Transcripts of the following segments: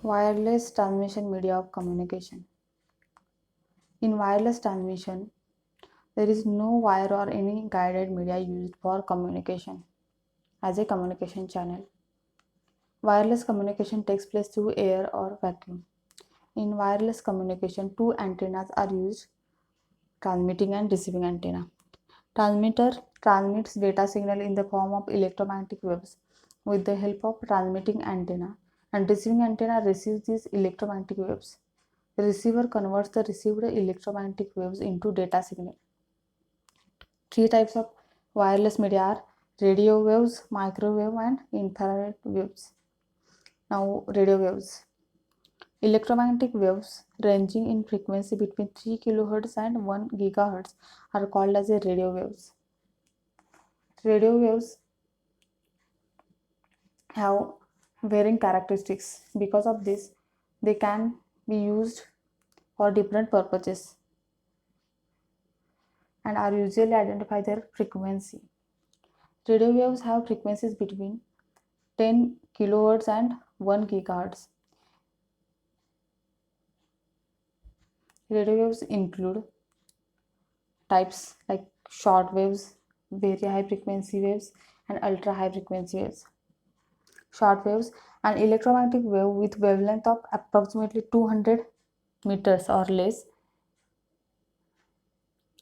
Wireless transmission media of communication. In wireless transmission, there is no wire or any guided media used for communication as a communication channel. Wireless communication takes place through air or vacuum. In wireless communication, two antennas are used, transmitting and receiving antenna. Transmitter transmits data signal in the form of electromagnetic waves with the help of transmitting antenna, and receiving antenna receives these electromagnetic waves. The receiver converts the received electromagnetic waves into data signal. Three types of wireless media are radio waves, microwave, and infrared waves. Now, radio waves. Electromagnetic waves ranging in frequency between 3 kHz and 1 GHz are called as a radio waves. Radio waves have varying characteristics. Because of this, they can be used for different purposes and are usually identify their frequency. Radio waves have frequencies between 10 kHz and 1 GHz. Radio waves include types like short waves, very high frequency waves, and ultra high frequency waves. Short waves, an electromagnetic wave with wavelength of approximately 200 meters or less,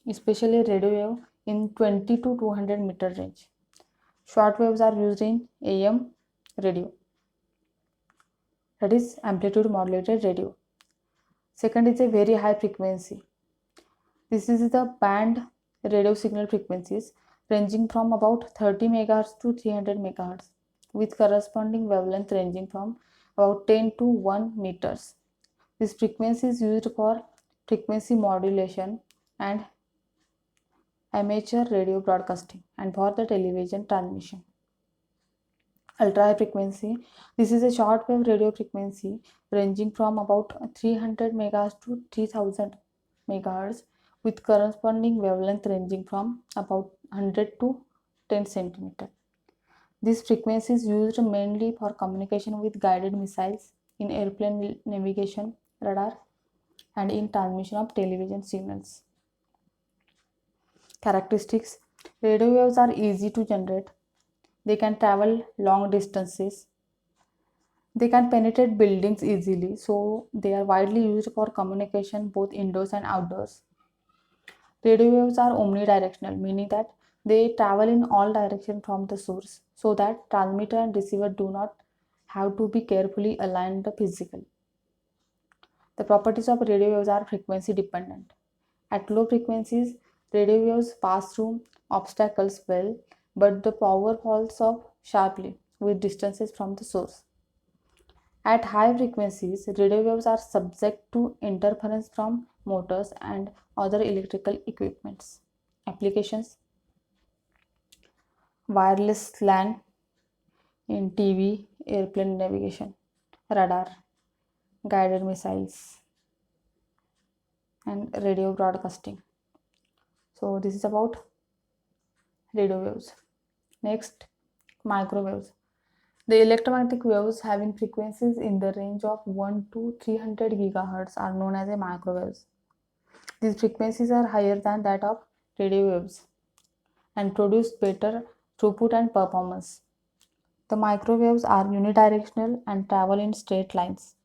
especially radio wave in 20 to 200 meter range. Short waves are used in AM radio, that is amplitude modulated radio. Second is a very high frequency. This is the band radio signal frequencies ranging from about 30 MHz to 300 MHz with corresponding wavelength ranging from about 10 to 1 meters. This frequency is used for frequency modulation and amateur radio broadcasting and for the television transmission. Ultra high frequency. This is a short wave radio frequency ranging from about 300 MHz to 3000 MHz with corresponding wavelength ranging from about 100 to 10 centimeter. This frequency is used mainly for communication with guided missiles, in airplane navigation, radar, and in transmission of television signals. Characteristics. Radio waves are easy to generate. They can travel long distances. They can penetrate buildings easily, so they are widely used for communication both indoors and outdoors. Radio waves are omnidirectional, meaning that they travel in all directions from the source, so that transmitter and receiver do not have to be carefully aligned physically. The properties of radio waves are frequency dependent. At low frequencies, radio waves pass through obstacles well, but the power falls off sharply with distances from the source. At high frequencies, radio waves are subject to interference from motors and other electrical equipments. Applications: wireless LAN in TV, airplane navigation, radar, guided missiles, and radio broadcasting. So, this is about radio waves. Next, microwaves. The electromagnetic waves having frequencies in the range of 1 to 300 GHz are known as a microwaves. These frequencies are higher than that of radio waves and produce better throughput and performance. The microwaves are unidirectional and travel in straight lines.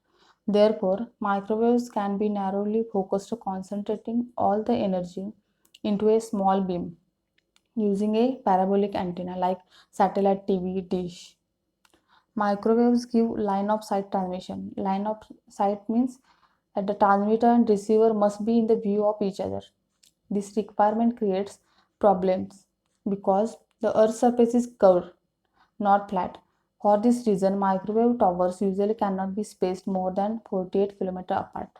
Therefore, microwaves can be narrowly focused, concentrating all the energy into a small beam using a parabolic antenna like satellite TV dish. Microwaves give line of sight transmission. Line of sight means that the transmitter and receiver must be in the view of each other. This requirement creates problems because the Earth's surface is curved, not flat. For this reason, microwave towers usually cannot be spaced more than 48 km apart.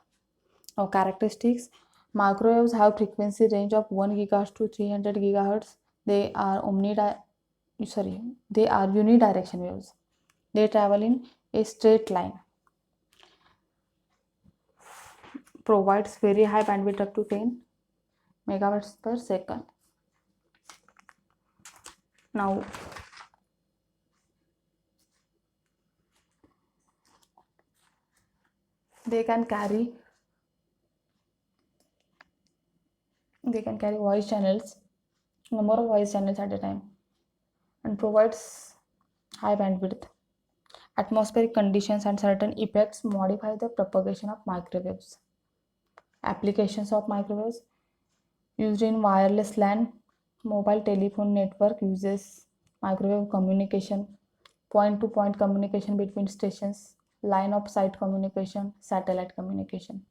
Now, characteristics: microwaves have frequency range of 1 GHz to 300 GHz. They are they are unidirection waves. They travel in a straight line. Provides very high bandwidth up to 10 megabits per second. Now, They can carry voice channels, number of voice channels at a time, and provides high bandwidth. Atmospheric conditions and certain effects modify the propagation of microwaves. Applications of microwaves used in wireless LAN, mobile telephone network uses microwave communication, point to point communication between stations, line of sight communication, satellite communication.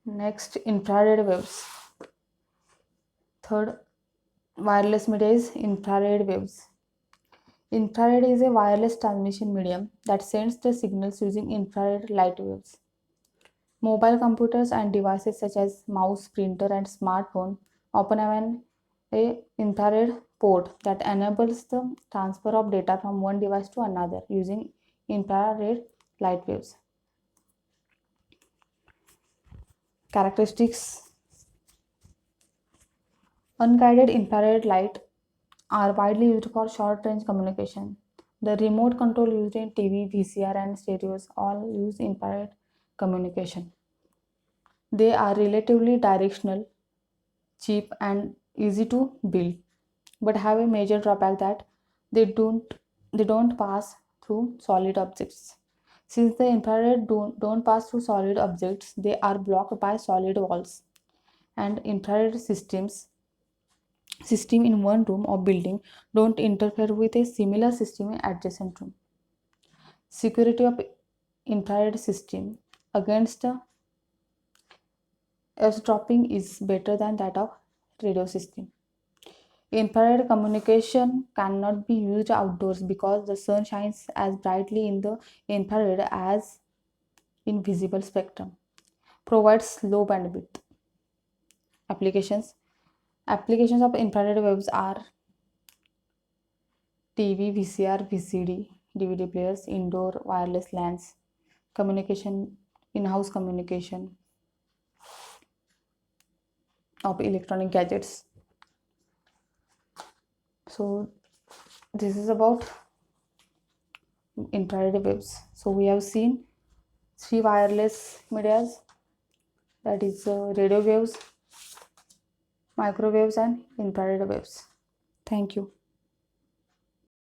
Next, infrared waves. Third, wireless media is infrared waves. Infrared is a wireless transmission medium that sends the signals using infrared light waves. Mobile computers and devices such as mouse, printer, and smartphone often have a infrared port that enables the transfer of data from one device to another using infrared light waves. Characteristics: unguided infrared light are widely used for short range communication. The remote control used in TV, VCR, and stereos all use infrared communication. They are relatively directional, cheap, and easy to build, but have a major drawback that they don't pass through solid objects. Since the infrared don't pass through solid objects, they are blocked by solid walls. And infrared system in one room or building don't interfere with a similar system in adjacent room. Security of infrared system against eavesdropping is better than that of radio system. Infrared communication cannot be used outdoors because the sun shines as brightly in the infrared as in visible spectrum. Provides low bandwidth. Applications of infrared waves are TV, VCR, VCD, DVD players, indoor wireless LANs, communication, in-house communication of electronic gadgets. So this is about infrared waves. So we have seen three wireless medias, that is radio waves, microwaves, and infrared waves. Thank you.